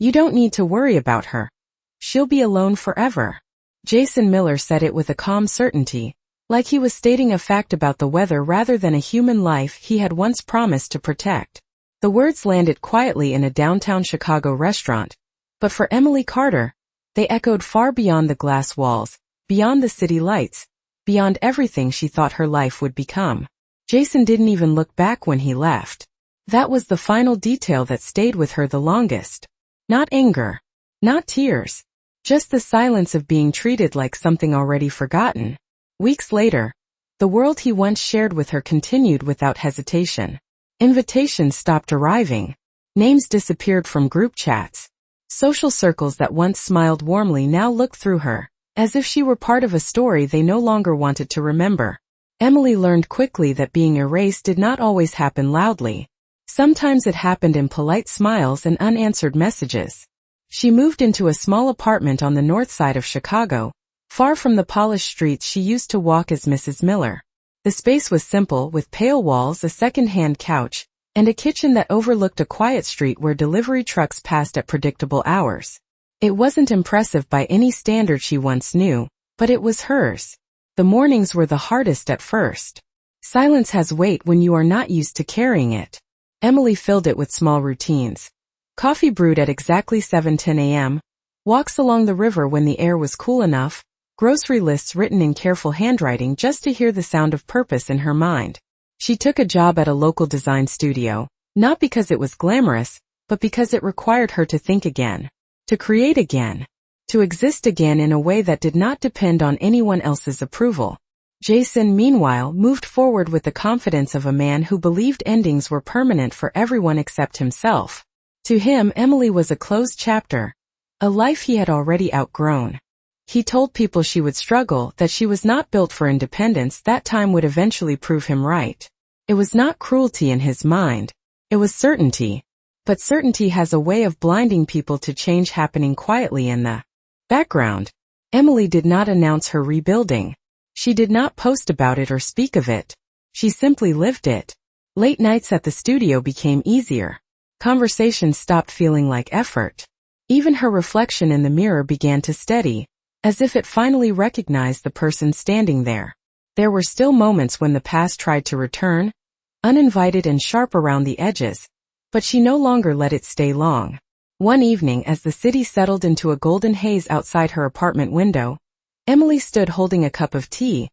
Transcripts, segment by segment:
You don't need to worry about her. She'll be alone forever. Jason Miller said it with a calm certainty, like he was stating a fact about the weather rather than a human life he had once promised to protect. The words landed quietly in a downtown Chicago restaurant, but for Emily Carter, they echoed far beyond the glass walls, beyond the city lights, beyond everything she thought her life would become. Jason didn't even look back when he left. That was the final detail that stayed with her the longest. Not anger. Not tears. Just the silence of being treated like something already forgotten. Weeks later, the world he once shared with her continued without hesitation. Invitations stopped arriving. Names disappeared from group chats. Social circles that once smiled warmly now looked through her, as if she were part of a story they no longer wanted to remember. Emily learned quickly that being erased did not always happen loudly. Sometimes it happened in polite smiles and unanswered messages. She moved into a small apartment on the north side of Chicago, far from the polished streets she used to walk as Mrs. Miller. The space was simple, with pale walls, a second-hand couch, and a kitchen that overlooked a quiet street where delivery trucks passed at predictable hours. It wasn't impressive by any standard she once knew, but it was hers. The mornings were the hardest at first. Silence has weight when you are not used to carrying it. Emily filled it with small routines. Coffee brewed at exactly 7:10 a.m., walks along the river when the air was cool enough, grocery lists written in careful handwriting just to hear the sound of purpose in her mind. She took a job at a local design studio, not because it was glamorous, but because it required her to think again, to create again, to exist again in a way that did not depend on anyone else's approval. Jason, meanwhile, moved forward with the confidence of a man who believed endings were permanent for everyone except himself. To him, Emily was a closed chapter, a life he had already outgrown. He told people she would struggle, that she was not built for independence, that time would eventually prove him right. It was not cruelty in his mind. It was certainty. But certainty has a way of blinding people to change happening quietly in the background. Emily did not announce her rebuilding. She did not post about it or speak of it. She simply lived it. Late nights at the studio became easier. Conversations stopped feeling like effort. Even her reflection in the mirror began to steady, as if it finally recognized the person standing there. There were still moments when the past tried to return, uninvited and sharp around the edges, but she no longer let it stay long. One evening, as the city settled into a golden haze outside her apartment window, Emily stood holding a cup of tea,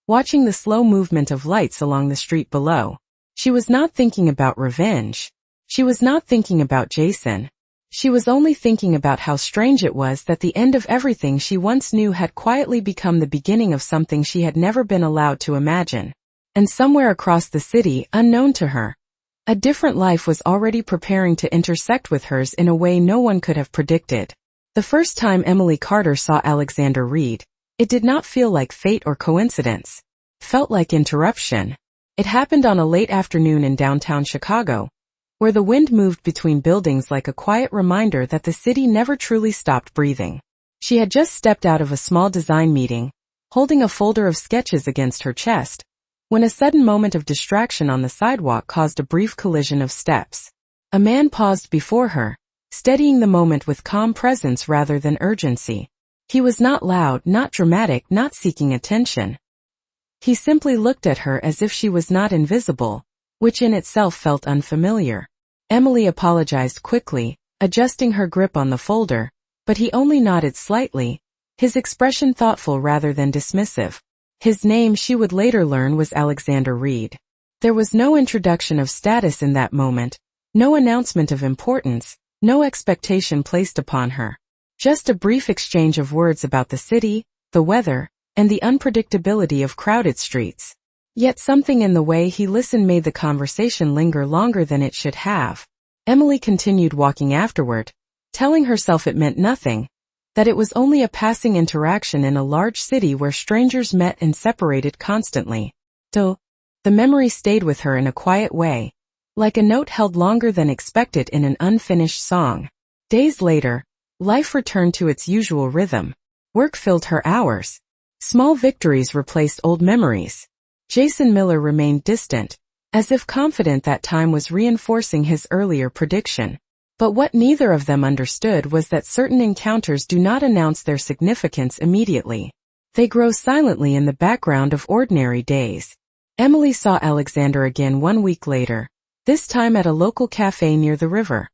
watching the slow movement of lights along the street below. She was not thinking about revenge. She was not thinking about Jason. She was only thinking about how strange it was that the end of everything she once knew had quietly become the beginning of something she had never been allowed to imagine. And somewhere across the city, unknown to her, a different life was already preparing to intersect with hers in a way no one could have predicted. The first time Emily Carter saw Alexander Reed, it did not feel like fate or coincidence. It felt like interruption. It happened on a late afternoon in downtown Chicago, where the wind moved between buildings like a quiet reminder that the city never truly stopped breathing. She had just stepped out of a small design meeting, holding a folder of sketches against her chest, when a sudden moment of distraction on the sidewalk caused a brief collision of steps. A man paused before her, steadying the moment with calm presence rather than urgency. He was not loud, not dramatic, not seeking attention. He simply looked at her as if she was not invisible, which in itself felt unfamiliar. Emily apologized quickly, adjusting her grip on the folder, but he only nodded slightly, his expression thoughtful rather than dismissive. His name, she would later learn, was Alexander Reed. There was no introduction of status in that moment, no announcement of importance, no expectation placed upon her. Just a brief exchange of words about the city, the weather, and the unpredictability of crowded streets. Yet something in the way he listened made the conversation linger longer than it should have. Emily continued walking afterward, telling herself it meant nothing, that it was only a passing interaction in a large city where strangers met and separated constantly. Still, the memory stayed with her in a quiet way, like a note held longer than expected in an unfinished song. Days later, life returned to its usual rhythm. Work filled her hours. Small victories replaced old memories. Jason Miller remained distant, as if confident that time was reinforcing his earlier prediction. But what neither of them understood was that certain encounters do not announce their significance immediately. They grow silently in the background of ordinary days. Emily saw Alexander again 1 week later, this time at a local cafe near the river.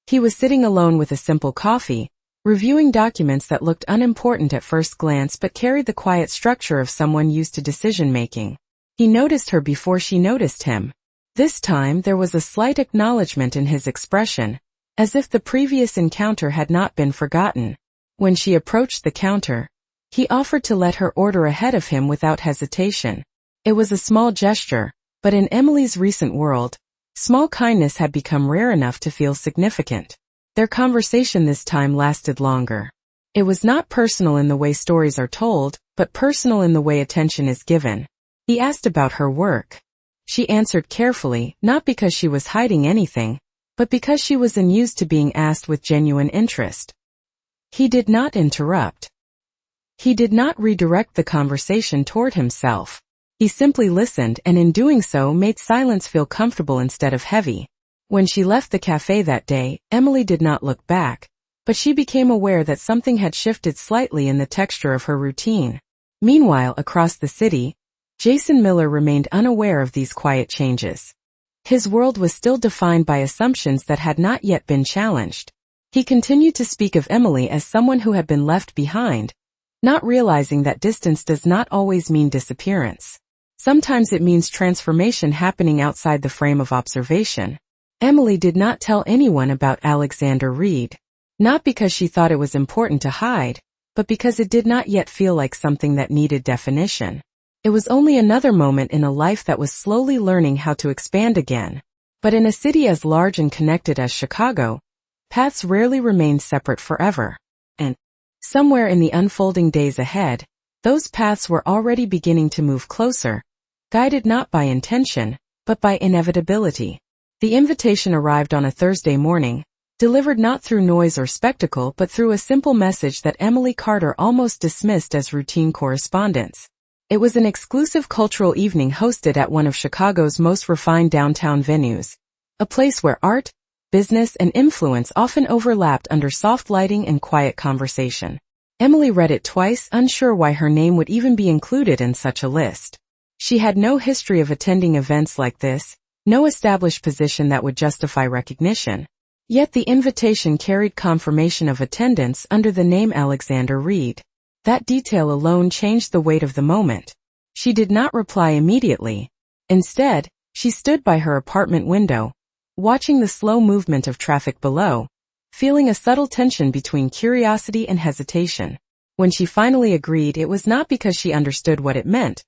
He was sitting alone with a simple coffee, reviewing documents that looked unimportant at first glance but carried the quiet structure of someone used to decision-making. He noticed her before she noticed him. This time there was a slight acknowledgement in his expression, as if the previous encounter had not been forgotten. When she approached the counter, he offered to let her order ahead of him without hesitation. It was a small gesture, but in Emily's recent world, small kindness had become rare enough to feel significant. Their conversation this time lasted longer. It was not personal in the way stories are told, but personal in the way attention is given. He asked about her work. She answered carefully, not because she was hiding anything, but because she was unused to being asked with genuine interest. He did not interrupt. He did not redirect the conversation toward himself. He simply listened and in doing so made silence feel comfortable instead of heavy. When she left the cafe that day, Emily did not look back, but she became aware that something had shifted slightly in the texture of her routine. Meanwhile, across the city, Jason Miller remained unaware of these quiet changes. His world was still defined by assumptions that had not yet been challenged. He continued to speak of Emily as someone who had been left behind, not realizing that distance does not always mean disappearance. Sometimes it means transformation happening outside the frame of observation. Emily did not tell anyone about Alexander Reed, not because she thought it was important to hide, but because it did not yet feel like something that needed definition. It was only another moment in a life that was slowly learning how to expand again. But in a city as large and connected as Chicago, paths rarely remain separate forever. And somewhere in the unfolding days ahead, those paths were already beginning to move closer, guided not by intention, but by inevitability. The invitation arrived on a Thursday morning, delivered not through noise or spectacle but through a simple message that Emily Carter almost dismissed as routine correspondence. It was an exclusive cultural evening hosted at one of Chicago's most refined downtown venues, a place where art, business, and influence often overlapped under soft lighting and quiet conversation. Emily read it twice, unsure why her name would even be included in such a list. She had no history of attending events like this, no established position that would justify recognition. Yet the invitation carried confirmation of attendance under the name Alexander Reed. That detail alone changed the weight of the moment. She did not reply immediately. Instead, she stood by her apartment window, watching the slow movement of traffic below, feeling a subtle tension between curiosity and hesitation. When she finally agreed, it was not because she understood what it meant,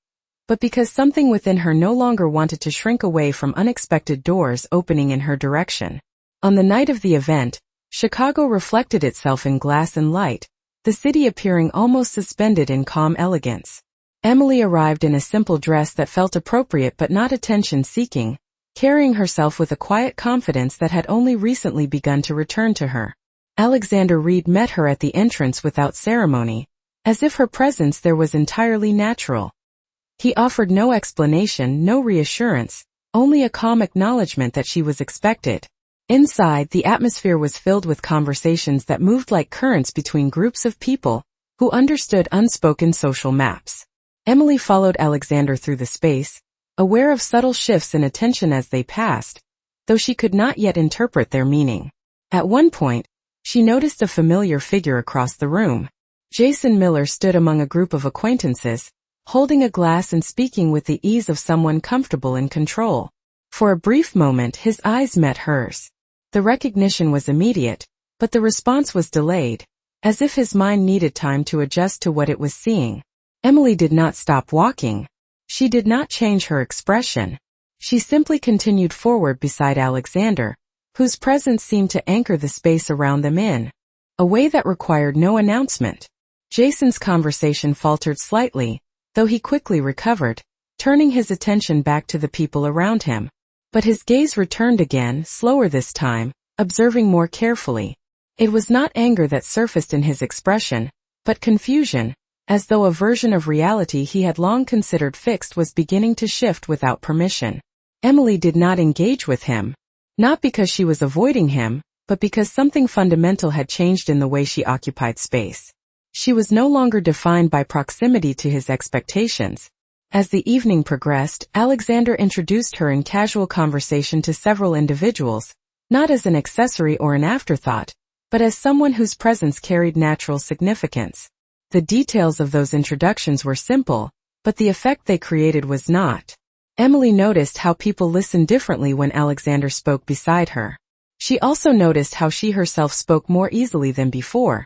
but because something within her no longer wanted to shrink away from unexpected doors opening in her direction. On the night of the event, Chicago reflected itself in glass and light, the city appearing almost suspended in calm elegance. Emily arrived in a simple dress that felt appropriate but not attention-seeking, carrying herself with a quiet confidence that had only recently begun to return to her. Alexander Reed met her at the entrance without ceremony, as if her presence there was entirely natural. He offered no explanation, no reassurance, only a calm acknowledgement that she was expected. Inside, the atmosphere was filled with conversations that moved like currents between groups of people who understood unspoken social maps. Emily followed Alexander through the space, aware of subtle shifts in attention as they passed, though she could not yet interpret their meaning. At one point, she noticed a familiar figure across the room. Jason Miller stood among a group of acquaintances, holding a glass and speaking with the ease of someone comfortable in control. For a brief moment, his eyes met hers. The recognition was immediate, but the response was delayed, as if his mind needed time to adjust to what it was seeing. Emily did not stop walking. She did not change her expression. She simply continued forward beside Alexander, whose presence seemed to anchor the space around them in a way that required no announcement. Jason's conversation faltered slightly, though he quickly recovered, turning his attention back to the people around him. But his gaze returned again, slower this time, observing more carefully. It was not anger that surfaced in his expression, but confusion, as though a version of reality he had long considered fixed was beginning to shift without permission. Emily did not engage with him, not because she was avoiding him, but because something fundamental had changed in the way she occupied space. She was no longer defined by proximity to his expectations. As the evening progressed, Alexander introduced her in casual conversation to several individuals, not as an accessory or an afterthought, but as someone whose presence carried natural significance. The details of those introductions were simple, but the effect they created was not. Emily noticed how people listened differently when Alexander spoke beside her. She also noticed how she herself spoke more easily than before,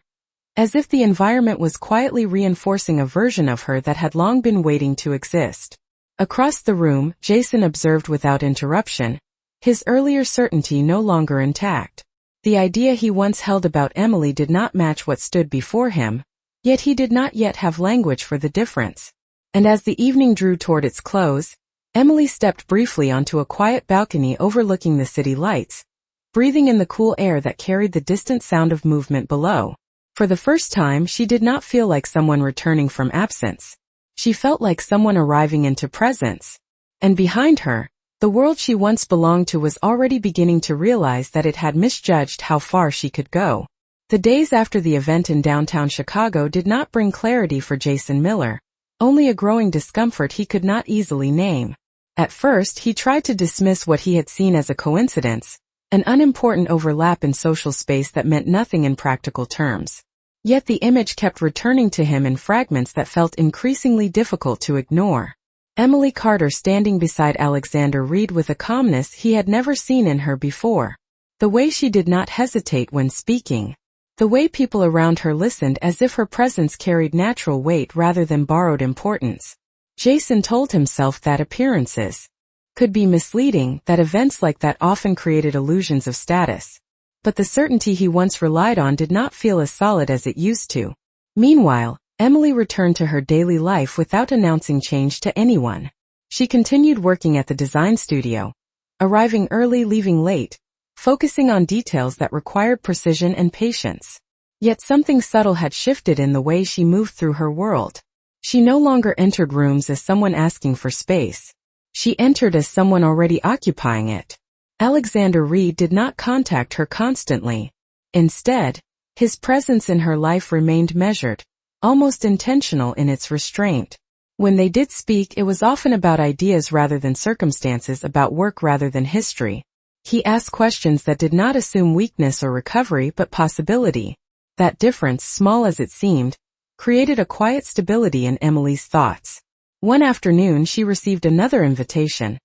as if the environment was quietly reinforcing a version of her that had long been waiting to exist. Across the room, Jason observed without interruption, his earlier certainty no longer intact. The idea he once held about Emily did not match what stood before him, yet he did not yet have language for the difference. And as the evening drew toward its close, Emily stepped briefly onto a quiet balcony overlooking the city lights, breathing in the cool air that carried the distant sound of movement below. For the first time, she did not feel like someone returning from absence. She felt like someone arriving into presence. And behind her, the world she once belonged to was already beginning to realize that it had misjudged how far she could go. The days after the event in downtown Chicago did not bring clarity for Jason Miller, only a growing discomfort he could not easily name. At first, he tried to dismiss what he had seen as a coincidence, an unimportant overlap in social space that meant nothing in practical terms. Yet the image kept returning to him in fragments that felt increasingly difficult to ignore. Emily Carter standing beside Alexander Reed with a calmness he had never seen in her before. The way she did not hesitate when speaking. The way people around her listened as if her presence carried natural weight rather than borrowed importance. Jason told himself that appearances could be misleading, that events like that often created illusions of status. But the certainty he once relied on did not feel as solid as it used to. Meanwhile, Emily returned to her daily life without announcing change to anyone. She continued working at the design studio, arriving early, leaving late, focusing on details that required precision and patience. Yet something subtle had shifted in the way she moved through her world. She no longer entered rooms as someone asking for space. She entered as someone already occupying it. Alexander Reed did not contact her constantly. Instead, his presence in her life remained measured, almost intentional in its restraint. When they did speak, it was often about ideas rather than circumstances, about work rather than history. He asked questions that did not assume weakness or recovery but possibility. That difference, small as it seemed, created a quiet stability in Emily's thoughts. One afternoon she received another invitation,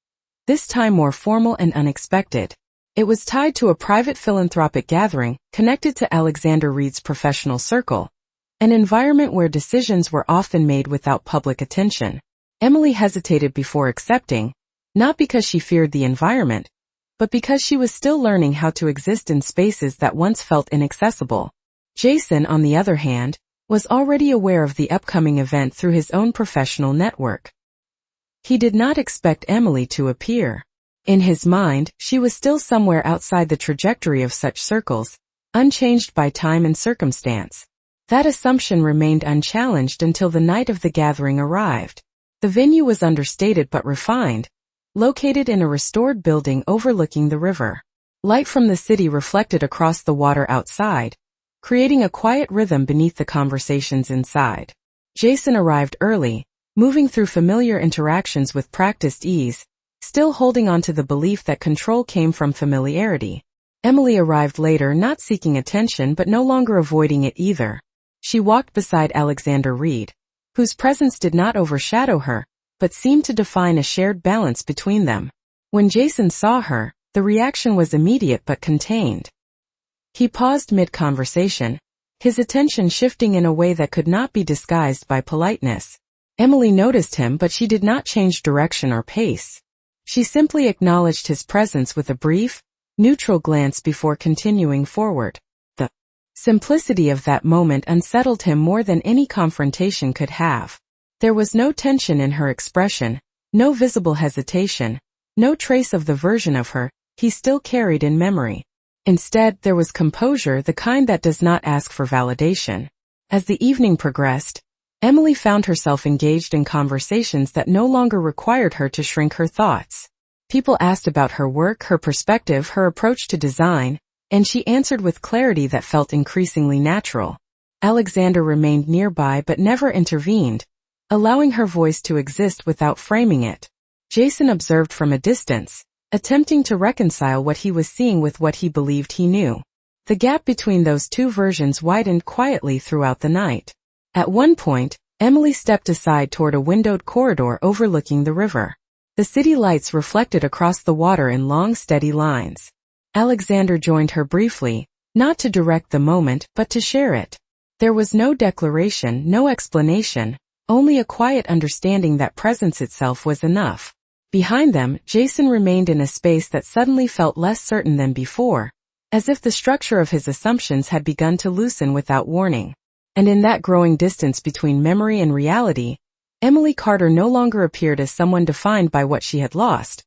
this time more formal and unexpected. It was tied to a private philanthropic gathering, connected to Alexander Reed's professional circle, an environment where decisions were often made without public attention. Emily hesitated before accepting, not because she feared the environment, but because she was still learning how to exist in spaces that once felt inaccessible. Jason, on the other hand, was already aware of the upcoming event through his own professional network. He did not expect Emily to appear. In his mind, she was still somewhere outside the trajectory of such circles, unchanged by time and circumstance. That assumption remained unchallenged until the night of the gathering arrived. The venue was understated but refined, located in a restored building overlooking the river. Light from the city reflected across the water outside, creating a quiet rhythm beneath the conversations inside. Jason arrived early, moving through familiar interactions with practiced ease, still holding on to the belief that control came from familiarity. Emily arrived later, not seeking attention but no longer avoiding it either. She walked beside Alexander Reed, whose presence did not overshadow her, but seemed to define a shared balance between them. When Jason saw her, the reaction was immediate but contained. He paused mid-conversation, his attention shifting in a way that could not be disguised by politeness. Emily noticed him, but she did not change direction or pace. She simply acknowledged his presence with a brief, neutral glance before continuing forward. The simplicity of that moment unsettled him more than any confrontation could have. There was no tension in her expression, no visible hesitation, no trace of the version of her he still carried in memory. Instead, there was composure, the kind that does not ask for validation. As the evening progressed, Emily found herself engaged in conversations that no longer required her to shrink her thoughts. People asked about her work, her perspective, her approach to design, and she answered with clarity that felt increasingly natural. Alexander remained nearby but never intervened, allowing her voice to exist without framing it. Jason observed from a distance, attempting to reconcile what he was seeing with what he believed he knew. The gap between those two versions widened quietly throughout the night. At one point, Emily stepped aside toward a windowed corridor overlooking the river. The city lights reflected across the water in long, steady lines. Alexander joined her briefly, not to direct the moment but to share it. There was no declaration, no explanation, only a quiet understanding that presence itself was enough. Behind them, Jason remained in a space that suddenly felt less certain than before, as if the structure of his assumptions had begun to loosen without warning. And in that growing distance between memory and reality, Emily Carter no longer appeared as someone defined by what she had lost,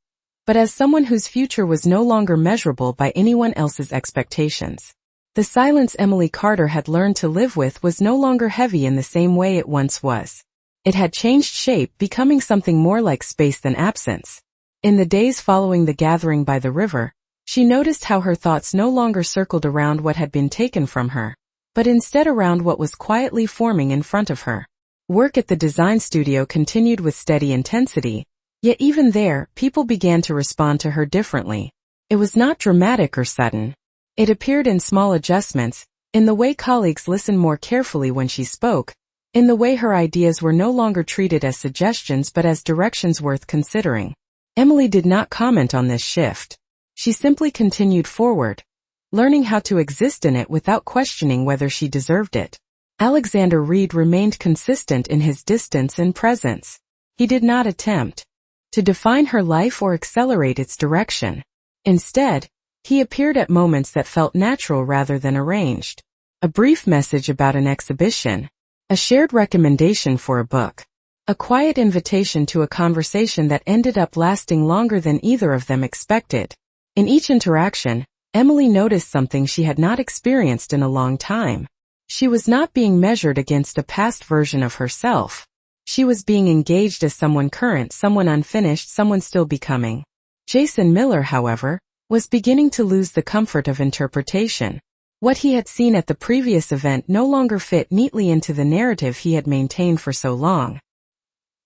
but as someone whose future was no longer measurable by anyone else's expectations. The silence Emily Carter had learned to live with was no longer heavy in the same way it once was. It had changed shape, becoming something more like space than absence. In the days following the gathering by the river, she noticed how her thoughts no longer circled around what had been taken from her, but instead around what was quietly forming in front of her. Work at the design studio continued with steady intensity, yet even there, people began to respond to her differently. It was not dramatic or sudden. It appeared in small adjustments, in the way colleagues listened more carefully when she spoke, in the way her ideas were no longer treated as suggestions but as directions worth considering. Emily did not comment on this shift. She simply continued forward, learning how to exist in it without questioning whether she deserved it. Alexander Reed remained consistent in his distance and presence. He did not attempt to define her life or accelerate its direction. Instead, he appeared at moments that felt natural rather than arranged. A brief message about an exhibition, a shared recommendation for a book, a quiet invitation to a conversation that ended up lasting longer than either of them expected. In each interaction, Emily noticed something she had not experienced in a long time. She was not being measured against a past version of herself. She was being engaged as someone current, someone unfinished, someone still becoming. Jason Miller, however, was beginning to lose the comfort of interpretation. What he had seen at the previous event no longer fit neatly into the narrative he had maintained for so long.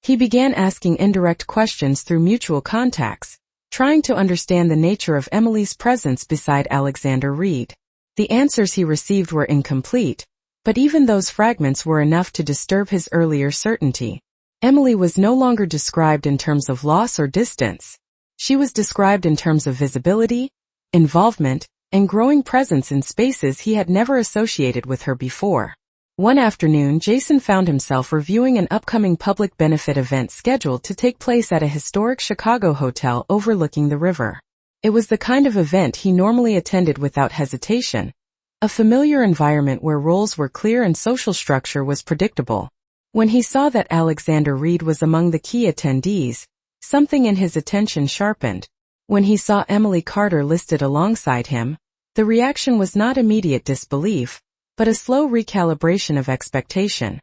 He began asking indirect questions through mutual contacts, trying to understand the nature of Emily's presence beside Alexander Reed. The answers he received were incomplete, but even those fragments were enough to disturb his earlier certainty. Emily was no longer described in terms of loss or distance. She was described in terms of visibility, involvement, and growing presence in spaces he had never associated with her before. One afternoon, Jason found himself reviewing an upcoming public benefit event scheduled to take place at a historic Chicago hotel overlooking the river. It was the kind of event he normally attended without hesitation, a familiar environment where roles were clear and social structure was predictable. When he saw that Alexander Reed was among the key attendees, something in his attention sharpened. When he saw Emily Carter listed alongside him, the reaction was not immediate disbelief, but a slow recalibration of expectation.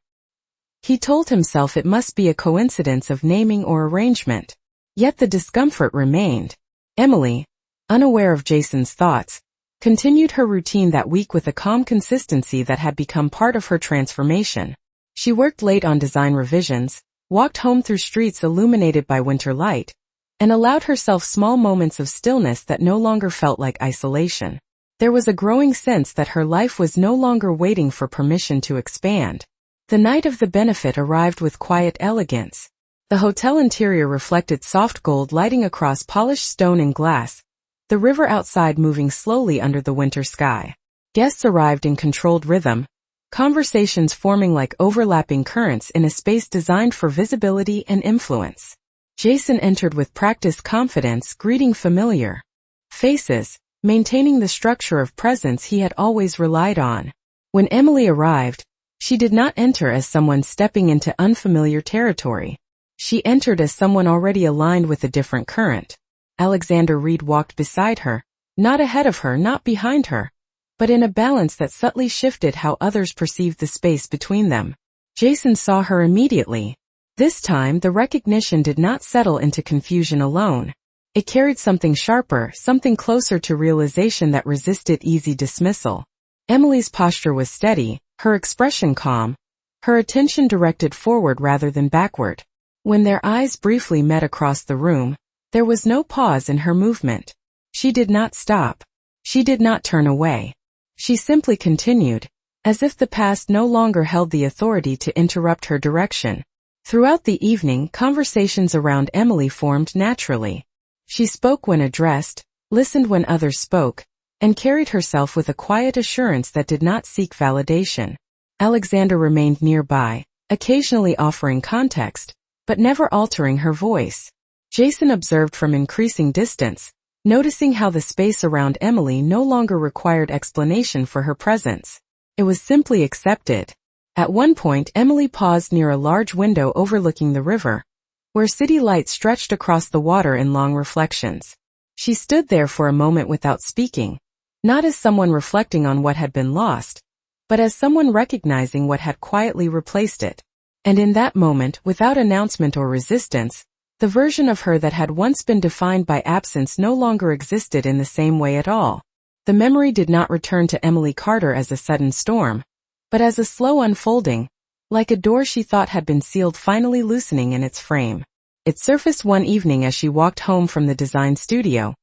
He told himself it must be a coincidence of naming or arrangement. Yet the discomfort remained. Emily, unaware of Jason's thoughts, continued her routine that week with a calm consistency that had become part of her transformation. She worked late on design revisions, walked home through streets illuminated by winter light, and allowed herself small moments of stillness that no longer felt like isolation. There was a growing sense that her life was no longer waiting for permission to expand. The night of the benefit arrived with quiet elegance. The hotel interior reflected soft gold lighting across polished stone and glass, the river outside moving slowly under the winter sky. Guests arrived in controlled rhythm, conversations forming like overlapping currents in a space designed for visibility and influence. Jason entered with practiced confidence, greeting familiar faces, maintaining the structure of presence he had always relied on. When Emily arrived, she did not enter as someone stepping into unfamiliar territory. She entered as someone already aligned with a different current. Alexander Reed walked beside her, not ahead of her, not behind her, but in a balance that subtly shifted how others perceived the space between them. Jason saw her immediately. This time, the recognition did not settle into confusion alone. It carried something sharper, something closer to realization that resisted easy dismissal. Emily's posture was steady, her expression calm, her attention directed forward rather than backward. When their eyes briefly met across the room, there was no pause in her movement. She did not stop. She did not turn away. She simply continued, as if the past no longer held the authority to interrupt her direction. Throughout the evening, conversations around Emily formed naturally. She spoke when addressed, listened when others spoke, and carried herself with a quiet assurance that did not seek validation. Alexander remained nearby, occasionally offering context, but never altering her voice. Jason observed from increasing distance, noticing how the space around Emily no longer required explanation for her presence. It was simply accepted. At one point, Emily paused near a large window overlooking the river, where city lights stretched across the water in long reflections. She stood there for a moment without speaking, not as someone reflecting on what had been lost, but as someone recognizing what had quietly replaced it. And in that moment, without announcement or resistance, the version of her that had once been defined by absence no longer existed in the same way at all. The memory did not return to Emily Carter as a sudden storm, but as a slow unfolding, like a door she thought had been sealed finally loosening in its frame. It surfaced one evening as she walked home from the design studio,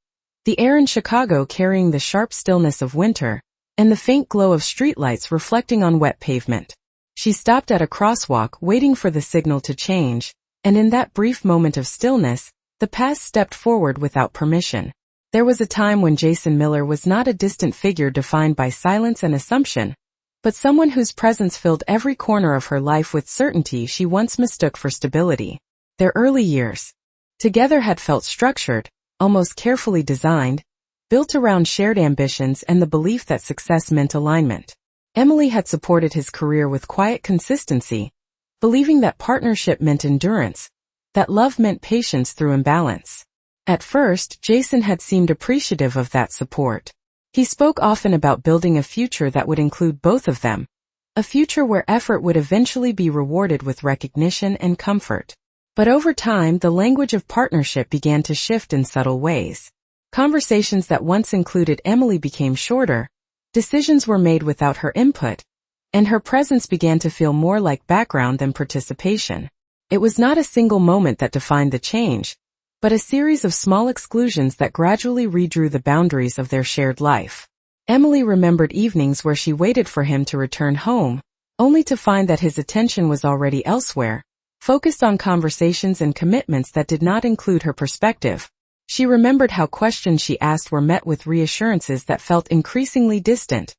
the air in Chicago carrying the sharp stillness of winter, and the faint glow of streetlights reflecting on wet pavement. She stopped at a crosswalk waiting for the signal to change, and in that brief moment of stillness, the past stepped forward without permission. There was a time when Jason Miller was not a distant figure defined by silence and assumption, but someone whose presence filled every corner of her life with certainty she once mistook for stability. Their early years together had felt structured, almost carefully designed, built around shared ambitions and the belief that success meant alignment. Emily had supported his career with quiet consistency, believing that partnership meant endurance, that love meant patience through imbalance. At first, Jason had seemed appreciative of that support. He spoke often about building a future that would include both of them, a future where effort would eventually be rewarded with recognition and comfort. But over time, the language of partnership began to shift in subtle ways. Conversations that once included Emily became shorter, decisions were made without her input, and her presence began to feel more like background than participation. It was not a single moment that defined the change, but a series of small exclusions that gradually redrew the boundaries of their shared life. Emily remembered evenings where she waited for him to return home, only to find that his attention was already elsewhere, focused on conversations and commitments that did not include her perspective. She remembered how questions she asked were met with reassurances that felt increasingly distant,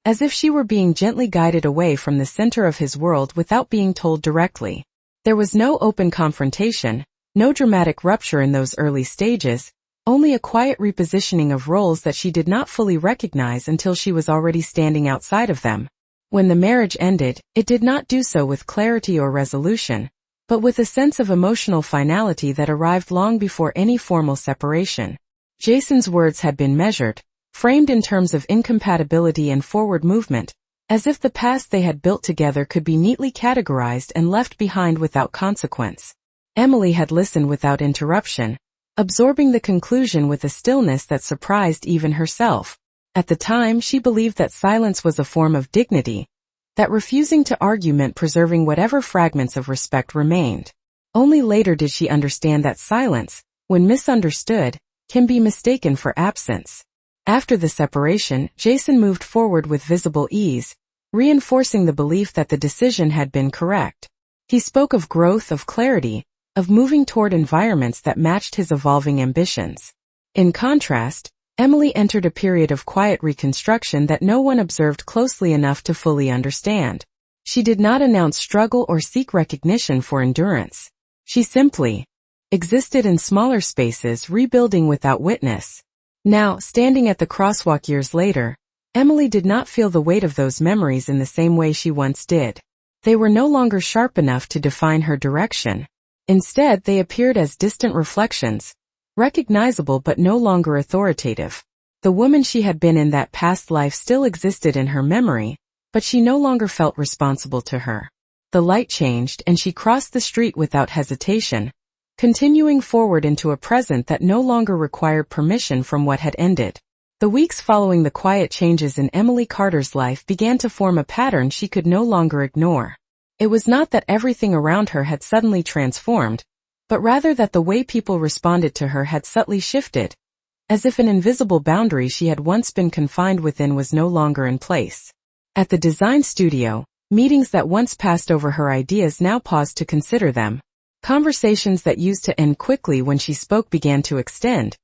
as if she were being gently guided away from the center of his world without being told directly. There was no open confrontation, no dramatic rupture in those early stages, only a quiet repositioning of roles that she did not fully recognize until she was already standing outside of them. When the marriage ended, it did not do so with clarity or resolution, but with a sense of emotional finality that arrived long before any formal separation. Jason's words had been measured, framed in terms of incompatibility and forward movement, as if the past they had built together could be neatly categorized and left behind without consequence. Emily had listened without interruption, absorbing the conclusion with a stillness that surprised even herself. At the time, she believed that silence was a form of dignity, that refusing to argue meant preserving whatever fragments of respect remained. Only later did she understand that silence, when misunderstood, can be mistaken for absence. After the separation, Jason moved forward with visible ease, reinforcing the belief that the decision had been correct. He spoke of growth, of clarity, of moving toward environments that matched his evolving ambitions. In contrast, Emily entered a period of quiet reconstruction that no one observed closely enough to fully understand. She did not announce struggle or seek recognition for endurance. She simply existed in smaller spaces, rebuilding without witness. Now, standing at the crosswalk years later, Emily did not feel the weight of those memories in the same way she once did. They were no longer sharp enough to define her direction. Instead, they appeared as distant reflections, recognizable but no longer authoritative. The woman she had been in that past life still existed in her memory, but she no longer felt responsible to her. The light changed and she crossed the street without hesitation, continuing forward into a present that no longer required permission from what had ended. The weeks following the quiet changes in Emily Carter's life began to form a pattern she could no longer ignore. It was not that everything around her had suddenly transformed, but rather that the way people responded to her had subtly shifted, as if an invisible boundary she had once been confined within was no longer in place. At the design studio, meetings that once passed over her ideas now paused to consider them. Conversations that used to end quickly when she spoke began to extend,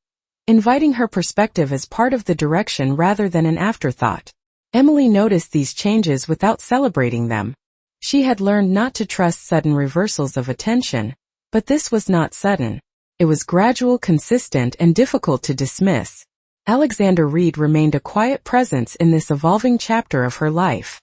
inviting her perspective as part of the direction rather than an afterthought. Emily noticed these changes without celebrating them. She had learned not to trust sudden reversals of attention, but this was not sudden. It was gradual, consistent, and difficult to dismiss. Alexander Reed remained a quiet presence in this evolving chapter of her life.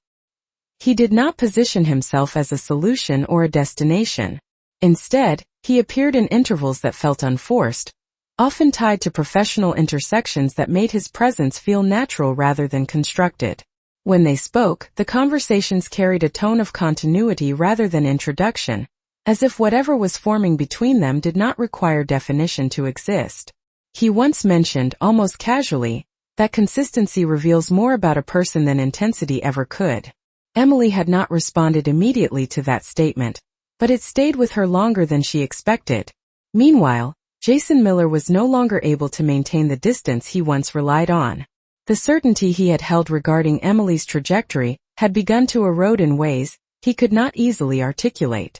He did not position himself as a solution or a destination. Instead, he appeared in intervals that felt unforced, often tied to professional intersections that made his presence feel natural rather than constructed. When they spoke, the conversations carried a tone of continuity rather than introduction, as if whatever was forming between them did not require definition to exist. He once mentioned, almost casually, that consistency reveals more about a person than intensity ever could. Emily had not responded immediately to that statement, but it stayed with her longer than she expected. Meanwhile, Jason Miller was no longer able to maintain the distance he once relied on. The certainty he had held regarding Emily's trajectory had begun to erode in ways he could not easily articulate.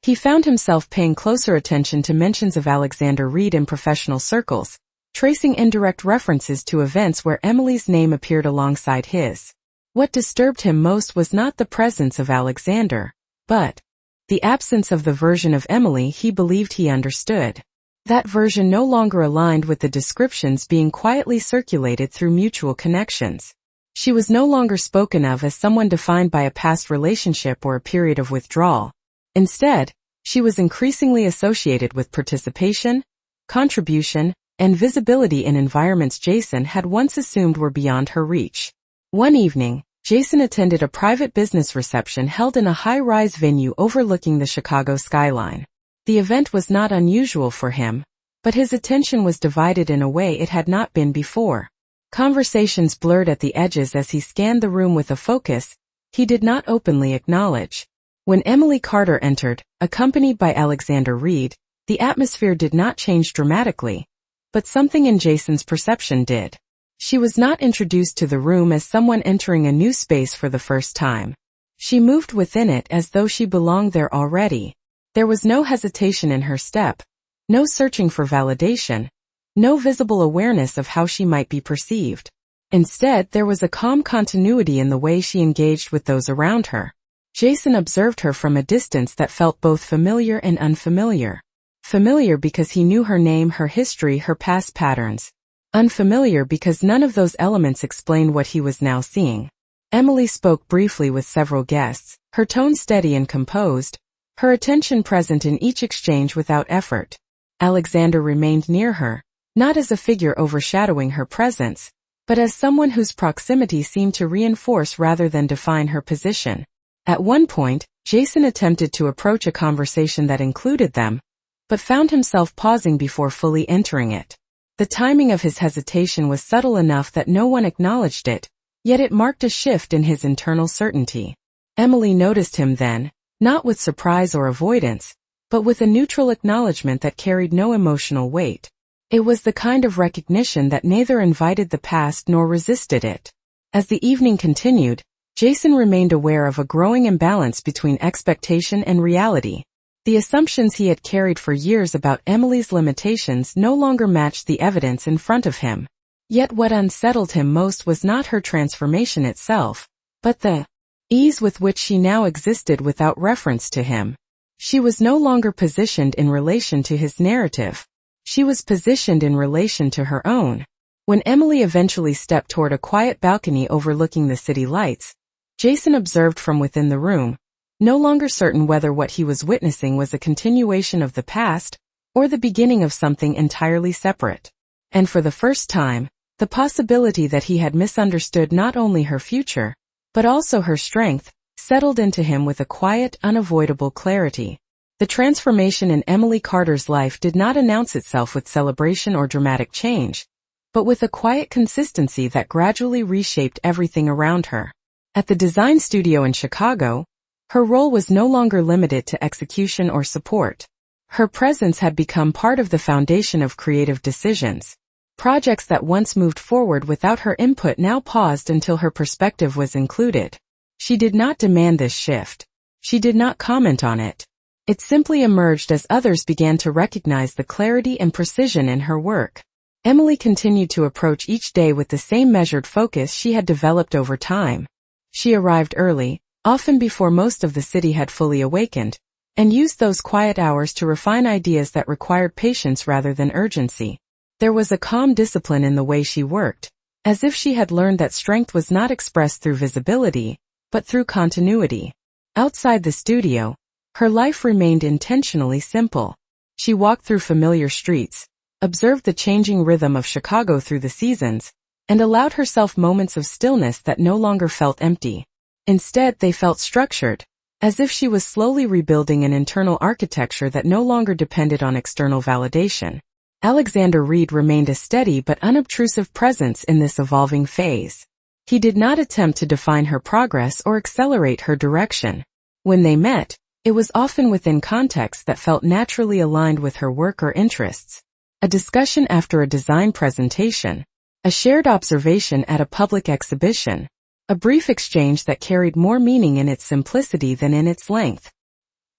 He found himself paying closer attention to mentions of Alexander Reed in professional circles, tracing indirect references to events where Emily's name appeared alongside his. What disturbed him most was not the presence of Alexander, but the absence of the version of Emily he believed he understood. That version no longer aligned with the descriptions being quietly circulated through mutual connections. She was no longer spoken of as someone defined by a past relationship or a period of withdrawal. Instead, she was increasingly associated with participation, contribution, and visibility in environments Jason had once assumed were beyond her reach. One evening, Jason attended a private business reception held in a high-rise venue overlooking the Chicago skyline. The event was not unusual for him, but his attention was divided in a way it had not been before. Conversations blurred at the edges as he scanned the room with a focus he did not openly acknowledge. When Emily Carter entered, accompanied by Alexander Reed, the atmosphere did not change dramatically, but something in Jason's perception did. She was not introduced to the room as someone entering a new space for the first time. She moved within it as though she belonged there already. There was no hesitation in her step, no searching for validation, no visible awareness of how she might be perceived. Instead, there was a calm continuity in the way she engaged with those around her. Jason observed her from a distance that felt both familiar and unfamiliar. Familiar because he knew her name, her history, her past patterns. Unfamiliar because none of those elements explained what he was now seeing. Emily spoke briefly with several guests, her tone steady and composed, her attention present in each exchange without effort. Alexander remained near her, not as a figure overshadowing her presence, but as someone whose proximity seemed to reinforce rather than define her position. At one point, Jason attempted to approach a conversation that included them, but found himself pausing before fully entering it. The timing of his hesitation was subtle enough that no one acknowledged it, yet it marked a shift in his internal certainty. Emily noticed him then, not with surprise or avoidance, but with a neutral acknowledgement that carried no emotional weight. It was the kind of recognition that neither invited the past nor resisted it. As the evening continued, Jason remained aware of a growing imbalance between expectation and reality. The assumptions he had carried for years about Emily's limitations no longer matched the evidence in front of him. Yet what unsettled him most was not her transformation itself, but the ease with which she now existed without reference to him. She was no longer positioned in relation to his narrative. She was positioned in relation to her own. When Emily eventually stepped toward a quiet balcony overlooking the city lights, Jason observed from within the room, no longer certain whether what he was witnessing was a continuation of the past or the beginning of something entirely separate. And for the first time, the possibility that he had misunderstood not only her future, but also her strength, settled into him with a quiet, unavoidable clarity. The transformation in Emily Carter's life did not announce itself with celebration or dramatic change, but with a quiet consistency that gradually reshaped everything around her. At the design studio in Chicago, her role was no longer limited to execution or support. Her presence had become part of the foundation of creative decisions. Projects that once moved forward without her input now paused until her perspective was included. She did not demand this shift. She did not comment on it. It simply emerged as others began to recognize the clarity and precision in her work. Emily continued to approach each day with the same measured focus she had developed over time. She arrived early, often before most of the city had fully awakened, and used those quiet hours to refine ideas that required patience rather than urgency. There was a calm discipline in the way she worked, as if she had learned that strength was not expressed through visibility, but through continuity. Outside the studio, her life remained intentionally simple. She walked through familiar streets, observed the changing rhythm of Chicago through the seasons, and allowed herself moments of stillness that no longer felt empty. Instead, they felt structured, as if she was slowly rebuilding an internal architecture that no longer depended on external validation. Alexander Reed remained a steady but unobtrusive presence in this evolving phase. He did not attempt to define her progress or accelerate her direction. When they met, it was often within contexts that felt naturally aligned with her work or interests. A discussion after a design presentation, a shared observation at a public exhibition, a brief exchange that carried more meaning in its simplicity than in its length.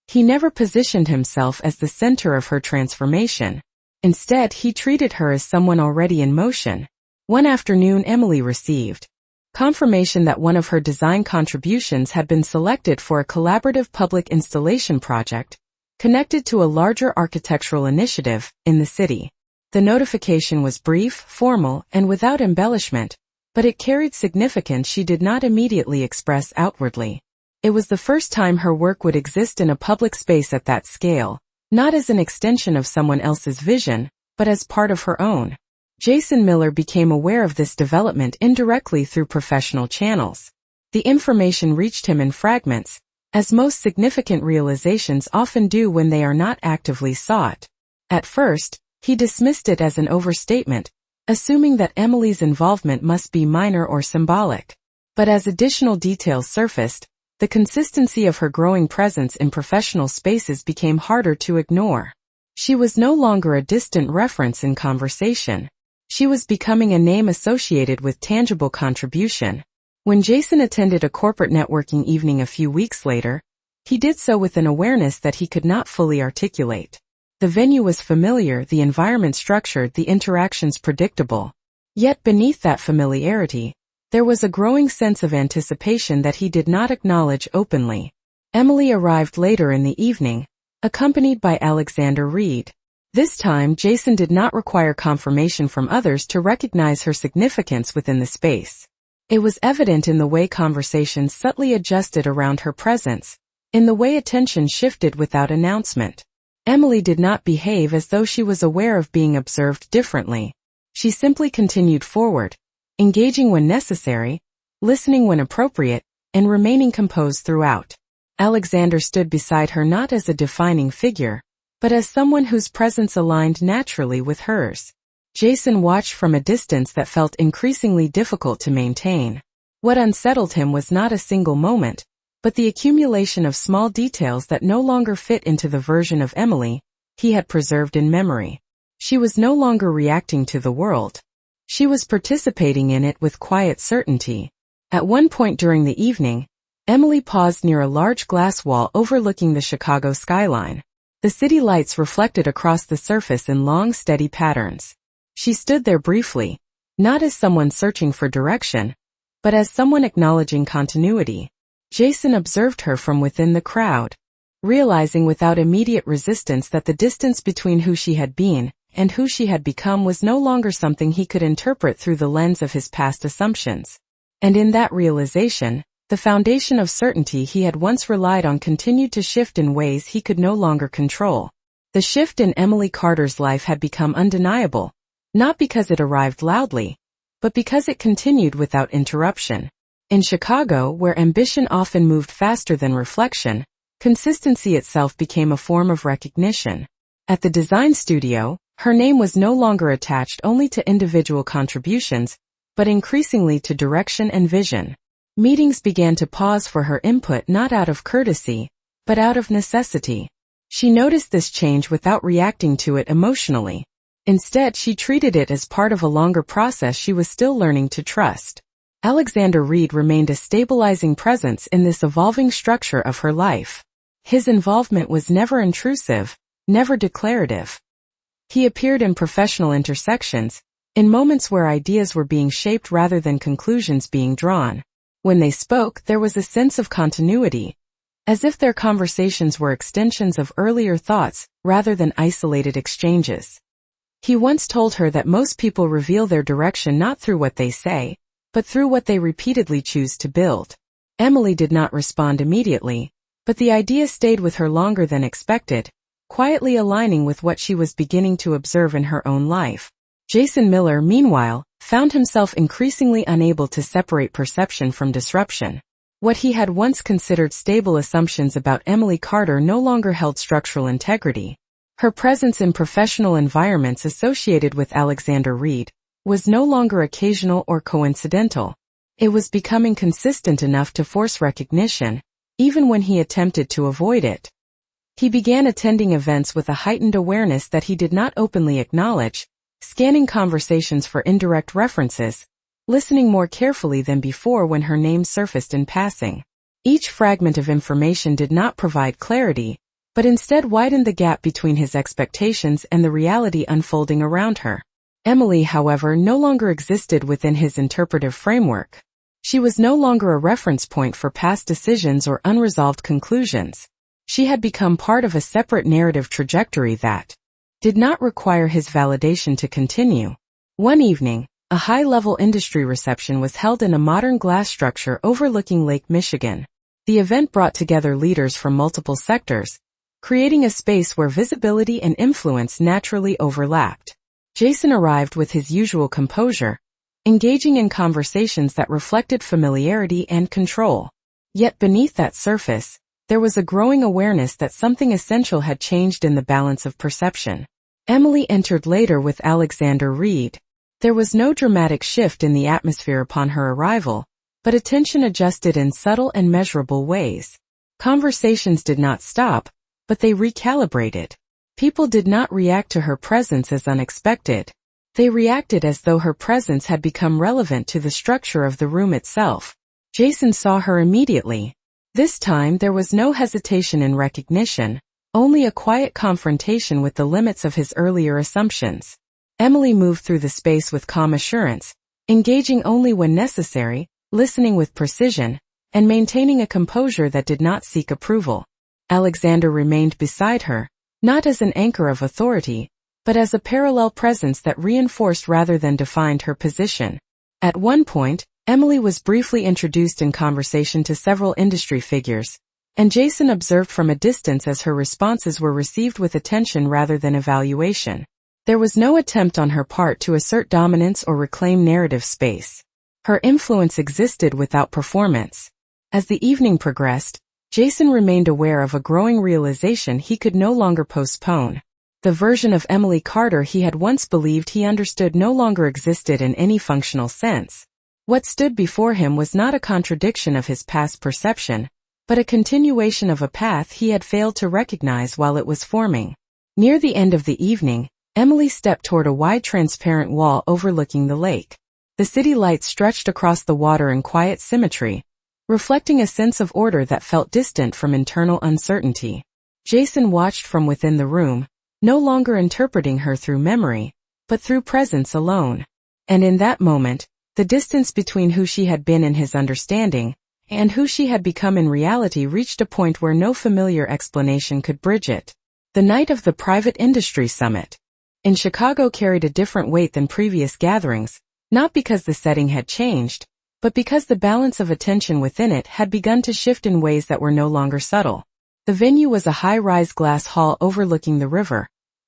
He never positioned himself as the center of her transformation. Instead, he treated her as someone already in motion. One afternoon, Emily received confirmation that one of her design contributions had been selected for a collaborative public installation project connected to a larger architectural initiative in the city. The notification was brief, formal, and without embellishment, but it carried significance she did not immediately express outwardly. It was the first time her work would exist in a public space at that scale, not as an extension of someone else's vision, but as part of her own. Jason Miller became aware of this development indirectly through professional channels. The information reached him in fragments, as most significant realizations often do when they are not actively sought. At first, he dismissed it as an overstatement, assuming that Emily's involvement must be minor or symbolic. But as additional details surfaced, the consistency of her growing presence in professional spaces became harder to ignore. She was no longer a distant reference in conversation. She was becoming a name associated with tangible contribution. When Jason attended a corporate networking evening a few weeks later, he did so with an awareness that he could not fully articulate. The venue was familiar, the environment structured, the interactions predictable. Yet beneath that familiarity, there was a growing sense of anticipation that he did not acknowledge openly. Emily arrived later in the evening, accompanied by Alexander Reed. This time, Jason did not require confirmation from others to recognize her significance within the space. It was evident in the way conversations subtly adjusted around her presence, in the way attention shifted without announcement. Emily did not behave as though she was aware of being observed differently. She simply continued forward, engaging when necessary, listening when appropriate, and remaining composed throughout. Alexander stood beside her not as a defining figure, but as someone whose presence aligned naturally with hers. Jason watched from a distance that felt increasingly difficult to maintain. What unsettled him was not a single moment, but the accumulation of small details that no longer fit into the version of Emily he had preserved in memory. She was no longer reacting to the world. She was participating in it with quiet certainty. At one point during the evening, Emily paused near a large glass wall overlooking the Chicago skyline. The city lights reflected across the surface in long, steady patterns. She stood there briefly, not as someone searching for direction, but as someone acknowledging continuity. Jason observed her from within the crowd, realizing without immediate resistance that the distance between who she had been and who she had become was no longer something he could interpret through the lens of his past assumptions. And in that realization, the foundation of certainty he had once relied on continued to shift in ways he could no longer control. The shift in Emily Carter's life had become undeniable, not because it arrived loudly, but because it continued without interruption. In Chicago, where ambition often moved faster than reflection, Consistency itself became a form of recognition. At the design studio, her name was no longer attached only to individual contributions, but increasingly to direction and vision. Meetings began to pause for her input not out of courtesy, but out of necessity. She noticed this change without reacting to it emotionally. Instead, she treated it as part of a longer process she was still learning to trust. Alexander Reed remained a stabilizing presence in this evolving structure of her life. His involvement was never intrusive, never declarative. He appeared in professional intersections, in moments where ideas were being shaped rather than conclusions being drawn. When they spoke, there was a sense of continuity, as if their conversations were extensions of earlier thoughts rather than isolated exchanges. He once told her that most people reveal their direction not through what they say, but through what they repeatedly choose to build. Emily did not respond immediately, but the idea stayed with her longer than expected, quietly aligning with what she was beginning to observe in her own life. Jason Miller, meanwhile, found himself increasingly unable to separate perception from disruption. What he had once considered stable assumptions about Emily Carter no longer held structural integrity. Her presence in professional environments associated with Alexander Reed was no longer occasional or coincidental. It was becoming consistent enough to force recognition, even when he attempted to avoid it. He began attending events with a heightened awareness that he did not openly acknowledge, scanning conversations for indirect references, listening more carefully than before when her name surfaced in passing. Each fragment of information did not provide clarity, but instead widened the gap between his expectations and the reality unfolding around her. Emily, however, no longer existed within his interpretive framework. She was no longer a reference point for past decisions or unresolved conclusions. She had become part of a separate narrative trajectory that did not require his validation to continue. One evening, a high-level industry reception was held in a modern glass structure overlooking Lake Michigan. The event brought together leaders from multiple sectors, creating a space where visibility and influence naturally overlapped. Jason arrived with his usual composure, engaging in conversations that reflected familiarity and control. Yet beneath that surface, there was a growing awareness that something essential had changed in the balance of perception. Emily entered later with Alexander Reed. There was no dramatic shift in the atmosphere upon her arrival, but attention adjusted in subtle and measurable ways. Conversations did not stop, but they recalibrated. People did not react to her presence as unexpected. They reacted as though her presence had become relevant to the structure of the room itself. Jason saw her immediately. This time there was no hesitation in recognition, only a quiet confrontation with the limits of his earlier assumptions. Emily moved through the space with calm assurance, engaging only when necessary, listening with precision, and maintaining a composure that did not seek approval. Alexander remained beside her, not as an anchor of authority, but as a parallel presence that reinforced rather than defined her position. At one point, Emily was briefly introduced in conversation to several industry figures, and Jason observed from a distance as her responses were received with attention rather than evaluation. There was no attempt on her part to assert dominance or reclaim narrative space. Her influence existed without performance. As the evening progressed, Jason remained aware of a growing realization he could no longer postpone. The version of Emily Carter he had once believed he understood no longer existed in any functional sense. What stood before him was not a contradiction of his past perception, but a continuation of a path he had failed to recognize while it was forming. Near the end of the evening, Emily stepped toward a wide transparent wall overlooking the lake. The city lights stretched across the water in quiet symmetry, reflecting a sense of order that felt distant from internal uncertainty. Jason watched from within the room, no longer interpreting her through memory, but through presence alone. And in that moment, the distance between who she had been in his understanding and who she had become in reality reached a point where no familiar explanation could bridge it. The night of the Private Industry Summit in Chicago carried a different weight than previous gatherings, not because the setting had changed, but because the balance of attention within it had begun to shift in ways that were no longer subtle. The venue was a high-rise glass hall overlooking the river,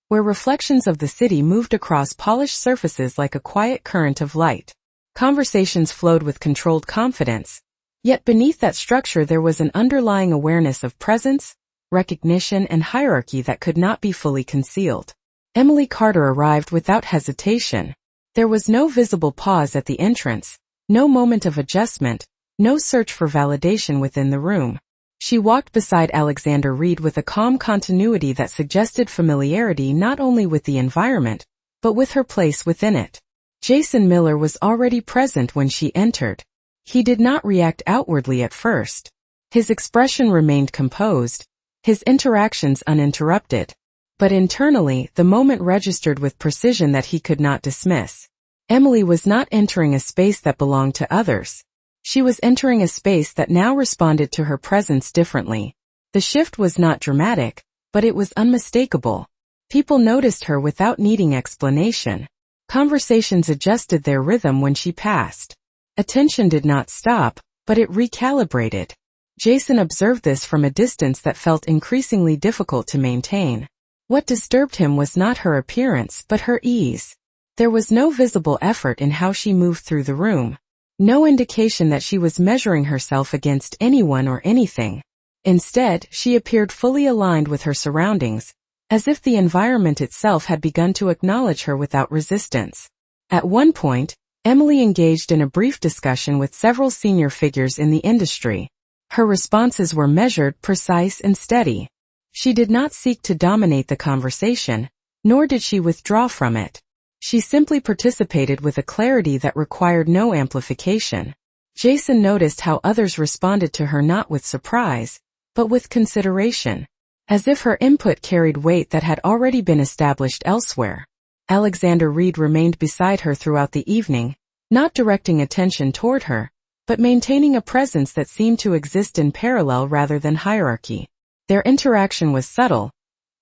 where reflections of the city moved across polished surfaces like a quiet current of light. Conversations flowed with controlled confidence, yet beneath that structure there was an underlying awareness of presence, recognition, and hierarchy that could not be fully concealed. Emily Carter arrived without hesitation. There was no visible pause at the entrance, no moment of adjustment, no search for validation within the room. She walked beside Alexander Reed with a calm continuity that suggested familiarity not only with the environment, but with her place within it. Jason Miller was already present when she entered. He did not react outwardly at first. His expression remained composed, his interactions uninterrupted. But internally, the moment registered with precision that he could not dismiss. Emily was not entering a space that belonged to others. She was entering a space that now responded to her presence differently. The shift was not dramatic, but it was unmistakable. People noticed her without needing explanation. Conversations adjusted their rhythm when she passed. Attention did not stop, but it recalibrated. Jason observed this from a distance that felt increasingly difficult to maintain. What disturbed him was not her appearance but her ease. There was no visible effort in how she moved through the room. No indication that she was measuring herself against anyone or anything. Instead, she appeared fully aligned with her surroundings, as if the environment itself had begun to acknowledge her without resistance. At one point, Emily engaged in a brief discussion with several senior figures in the industry. Her responses were measured, precise, and steady. She did not seek to dominate the conversation, nor did she withdraw from it. She simply participated with a clarity that required no amplification. Jason noticed how others responded to her not with surprise, but with consideration, as if her input carried weight that had already been established elsewhere. Alexander Reed remained beside her throughout the evening, not directing attention toward her, but maintaining a presence that seemed to exist in parallel rather than hierarchy. Their interaction was subtle,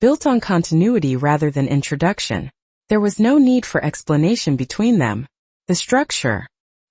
built on continuity rather than introduction. There was no need for explanation between them. The structure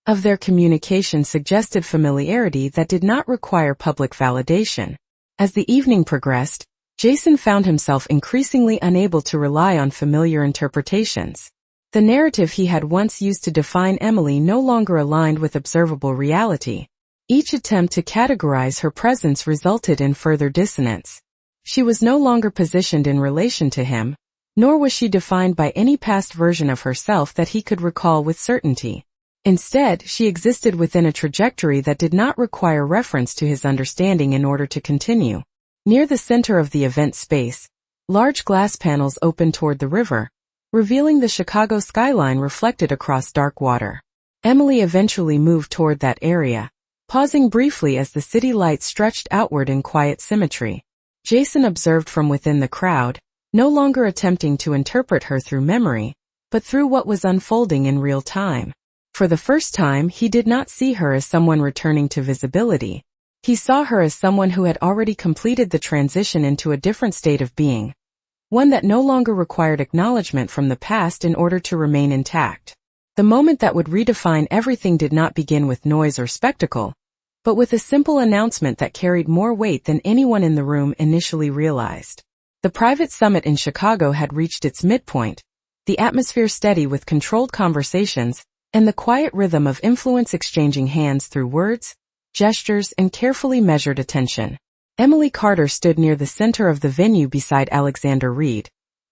of their communication suggested familiarity that did not require public validation. As the evening progressed, Jason found himself increasingly unable to rely on familiar interpretations. The narrative he had once used to define Emily no longer aligned with observable reality. Each attempt to categorize her presence resulted in further dissonance. She was no longer positioned in relation to him, nor was she defined by any past version of herself that he could recall with certainty. Instead, she existed within a trajectory that did not require reference to his understanding in order to continue. Near the center of the event space, large glass panels opened toward the river, revealing the Chicago skyline reflected across dark water. Emily eventually moved toward that area, pausing briefly as the city lights stretched outward in quiet symmetry. Jason observed from within the crowd, no longer attempting to interpret her through memory, but through what was unfolding in real time. For the first time, he did not see her as someone returning to visibility. He saw her as someone who had already completed the transition into a different state of being, one that no longer required acknowledgement from the past in order to remain intact. The moment that would redefine everything did not begin with noise or spectacle, but with a simple announcement that carried more weight than anyone in the room initially realized. The private summit in Chicago had reached its midpoint, the atmosphere steady with controlled conversations, and the quiet rhythm of influence exchanging hands through words, gestures, and carefully measured attention. Emily Carter stood near the center of the venue beside Alexander Reed,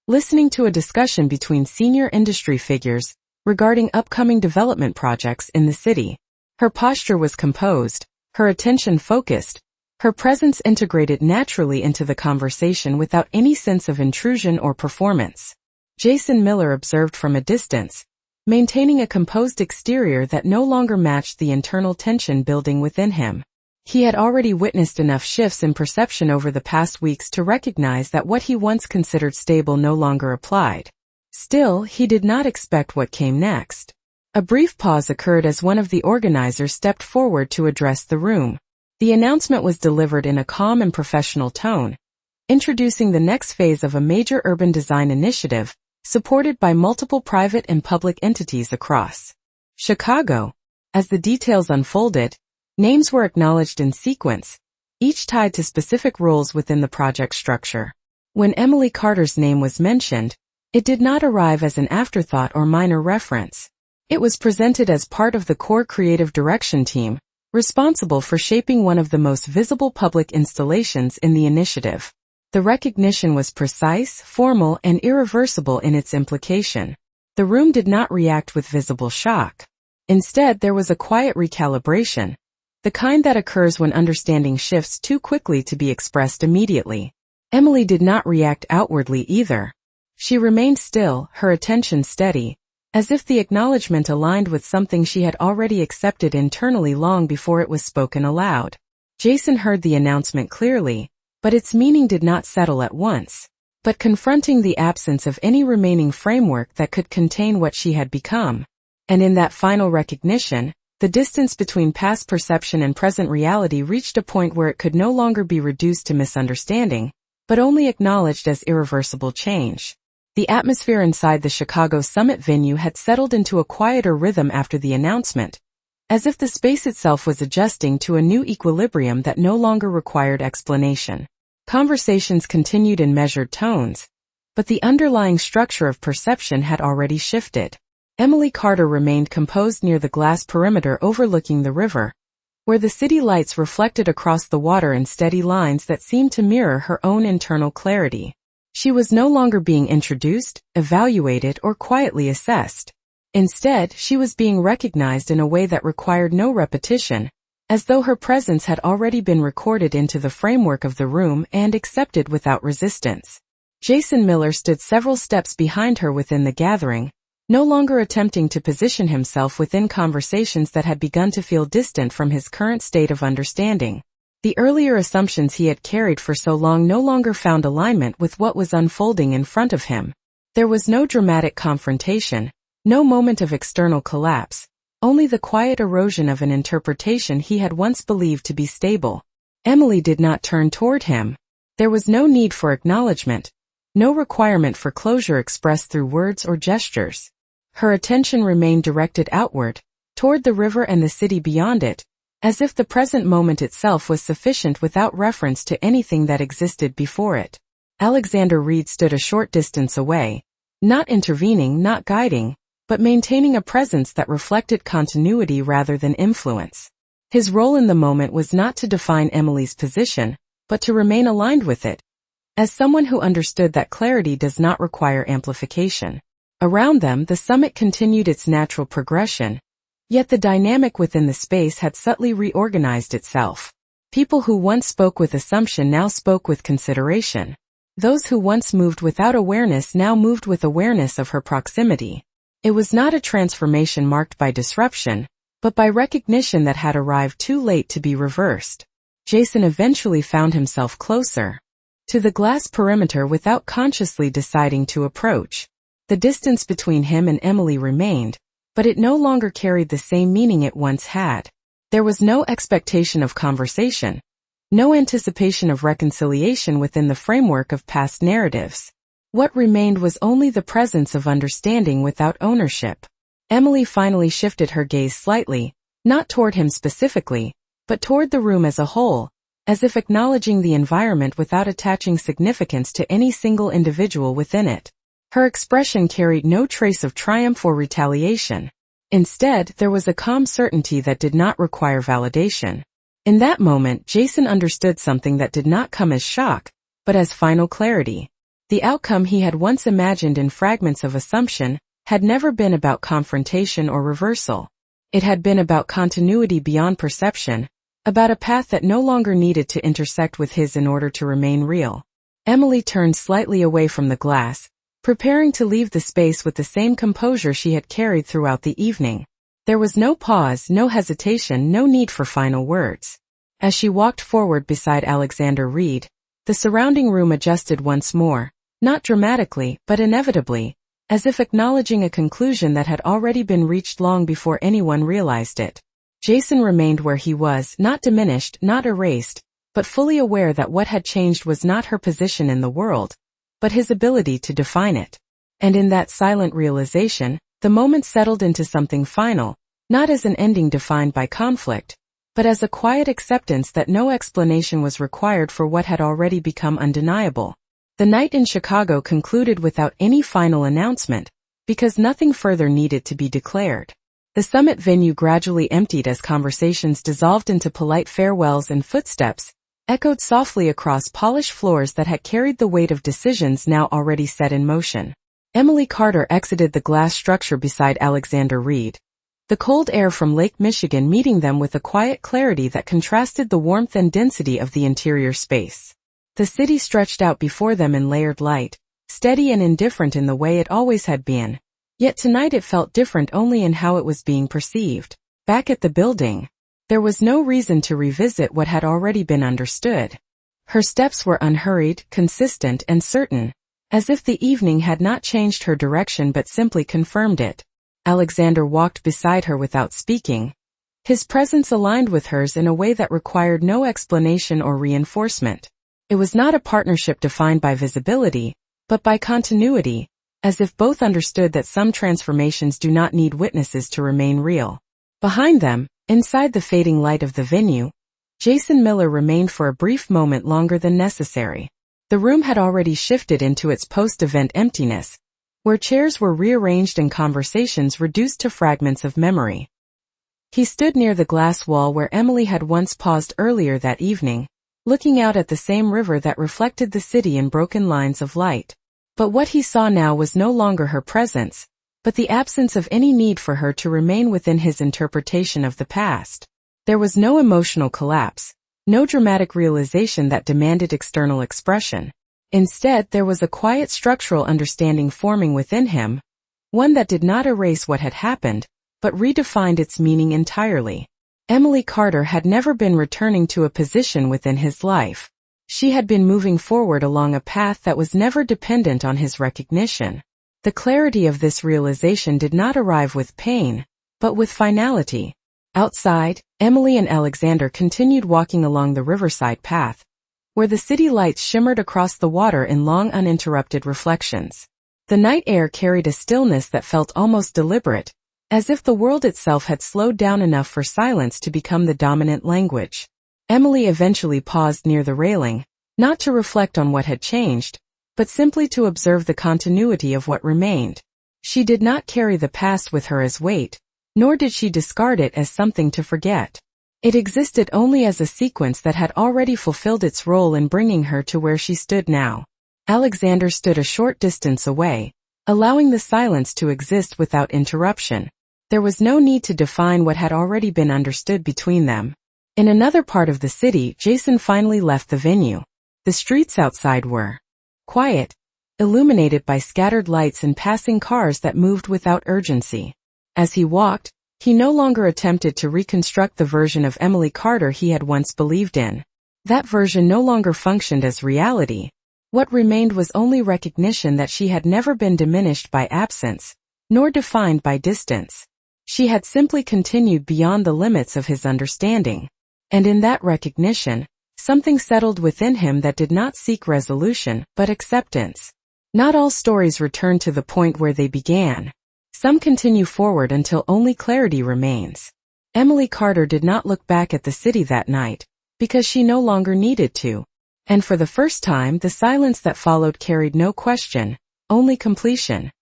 listening to a discussion between senior industry figures regarding upcoming development projects in the city. Her posture was composed, her attention focused, her presence integrated naturally into the conversation without any sense of intrusion or performance. Jason Miller observed from a distance, maintaining a composed exterior that no longer matched the internal tension building within him. He had already witnessed enough shifts in perception over the past weeks to recognize that what he once considered stable no longer applied. Still, he did not expect what came next. A brief pause occurred as one of the organizers stepped forward to address the room. The announcement was delivered in a calm and professional tone, introducing the next phase of a major urban design initiative, supported by multiple private and public entities across Chicago. As the details unfolded, names were acknowledged in sequence, each tied to specific roles within the project structure. When Emily Carter's name was mentioned, it did not arrive as an afterthought or minor reference. It was presented as part of the core creative direction team, responsible for shaping one of the most visible public installations in the initiative. The recognition was precise, formal, and irreversible in its implication. The room did not react with visible shock. Instead, there was a quiet recalibration, the kind that occurs when understanding shifts too quickly to be expressed immediately. Emily did not react outwardly either. She remained still, her attention steady, as if the acknowledgement aligned with something she had already accepted internally long before it was spoken aloud. Jason heard the announcement clearly, but its meaning did not settle at once. But confronting the absence of any remaining framework that could contain what she had become. And in that final recognition, the distance between past perception and present reality reached a point where it could no longer be reduced to misunderstanding, but only acknowledged as irreversible change. The atmosphere inside the Chicago Summit venue had settled into a quieter rhythm after the announcement, as if the space itself was adjusting to a new equilibrium that no longer required explanation. Conversations continued in measured tones, but the underlying structure of perception had already shifted. Emily Carter remained composed near the glass perimeter overlooking the river, where the city lights reflected across the water in steady lines that seemed to mirror her own internal clarity. She was no longer being introduced, evaluated, or quietly assessed. Instead, she was being recognized in a way that required no repetition, as though her presence had already been recorded into the framework of the room and accepted without resistance. Jason Miller stood several steps behind her within the gathering, no longer attempting to position himself within conversations that had begun to feel distant from his current state of understanding. The earlier assumptions he had carried for so long no longer found alignment with what was unfolding in front of him. There was no dramatic confrontation, no moment of external collapse, only the quiet erosion of an interpretation he had once believed to be stable. Emily did not turn toward him. There was no need for acknowledgement, no requirement for closure expressed through words or gestures. Her attention remained directed outward, toward the river and the city beyond it, as if the present moment itself was sufficient without reference to anything that existed before it. Alexander Reed stood a short distance away, not intervening, not guiding, but maintaining a presence that reflected continuity rather than influence. His role in the moment was not to define Emily's position, but to remain aligned with it, as someone who understood that clarity does not require amplification. Around them, the summit continued its natural progression, yet the dynamic within the space had subtly reorganized itself. People who once spoke with assumption now spoke with consideration. Those who once moved without awareness now moved with awareness of her proximity. It was not a transformation marked by disruption, but by recognition that had arrived too late to be reversed. Jason eventually found himself closer to the glass perimeter without consciously deciding to approach. The distance between him and Emily remained, but it no longer carried the same meaning it once had. There was no expectation of conversation, no anticipation of reconciliation within the framework of past narratives. What remained was only the presence of understanding without ownership. Emily finally shifted her gaze slightly, not toward him specifically, but toward the room as a whole, as if acknowledging the environment without attaching significance to any single individual within it. Her expression carried no trace of triumph or retaliation. Instead, there was a calm certainty that did not require validation. In that moment, Jason understood something that did not come as shock, but as final clarity. The outcome he had once imagined in fragments of assumption had never been about confrontation or reversal. It had been about continuity beyond perception, about a path that no longer needed to intersect with his in order to remain real. Emily turned slightly away from the glass, preparing to leave the space with the same composure she had carried throughout the evening. There was no pause, no hesitation, no need for final words. As she walked forward beside Alexander Reed, the surrounding room adjusted once more, not dramatically, but inevitably, as if acknowledging a conclusion that had already been reached long before anyone realized it. Jason remained where he was, not diminished, not erased, but fully aware that what had changed was not her position in the world, but his ability to define it. And in that silent realization, the moment settled into something final, not as an ending defined by conflict, but as a quiet acceptance that no explanation was required for what had already become undeniable. The night in Chicago concluded without any final announcement, because nothing further needed to be declared. The summit venue gradually emptied as conversations dissolved into polite farewells and footsteps, echoed softly across polished floors that had carried the weight of decisions now already set in motion. Emily Carter exited the glass structure beside Alexander Reed, the cold air from Lake Michigan meeting them with a quiet clarity that contrasted the warmth and density of the interior space. The city stretched out before them in layered light, steady and indifferent in the way it always had been. Yet tonight it felt different only in how it was being perceived. Back at the building, there was no reason to revisit what had already been understood. Her steps were unhurried, consistent, and certain, as if the evening had not changed her direction but simply confirmed it. Alexander walked beside her without speaking. His presence aligned with hers in a way that required no explanation or reinforcement. It was not a partnership defined by visibility, but by continuity, as if both understood that some transformations do not need witnesses to remain real. Behind them, inside the fading light of the venue, Jason Miller remained for a brief moment longer than necessary. The room had already shifted into its post-event emptiness, where chairs were rearranged and conversations reduced to fragments of memory. He stood near the glass wall where Emily had once paused earlier that evening, looking out at the same river that reflected the city in broken lines of light. But what he saw now was no longer her presence, but the absence of any need for her to remain within his interpretation of the past. There was no emotional collapse, no dramatic realization that demanded external expression. Instead, there was a quiet structural understanding forming within him, one that did not erase what had happened, but redefined its meaning entirely. Emily Carter had never been returning to a position within his life. She had been moving forward along a path that was never dependent on his recognition. The clarity of this realization did not arrive with pain, but with finality. Outside, Emily and Alexander continued walking along the riverside path, where the city lights shimmered across the water in long uninterrupted reflections. The night air carried a stillness that felt almost deliberate, as if the world itself had slowed down enough for silence to become the dominant language. Emily eventually paused near the railing, not to reflect on what had changed, but simply to observe the continuity of what remained. She did not carry the past with her as weight, nor did she discard it as something to forget. It existed only as a sequence that had already fulfilled its role in bringing her to where she stood now. Alexander stood a short distance away, allowing the silence to exist without interruption. There was no need to define what had already been understood between them. In another part of the city, Jason finally left the venue. The streets outside were quiet, illuminated by scattered lights and passing cars that moved without urgency. As he walked, he no longer attempted to reconstruct the version of Emily Carter he had once believed in. That version no longer functioned as reality. What remained was only recognition that she had never been diminished by absence, nor defined by distance. She had simply continued beyond the limits of his understanding. And in that recognition, something settled within him that did not seek resolution, but acceptance. Not all stories return to the point where they began. Some continue forward until only clarity remains. Emily Carter did not look back at the city that night, because she no longer needed to. And for the first time, the silence that followed carried no question, only completion.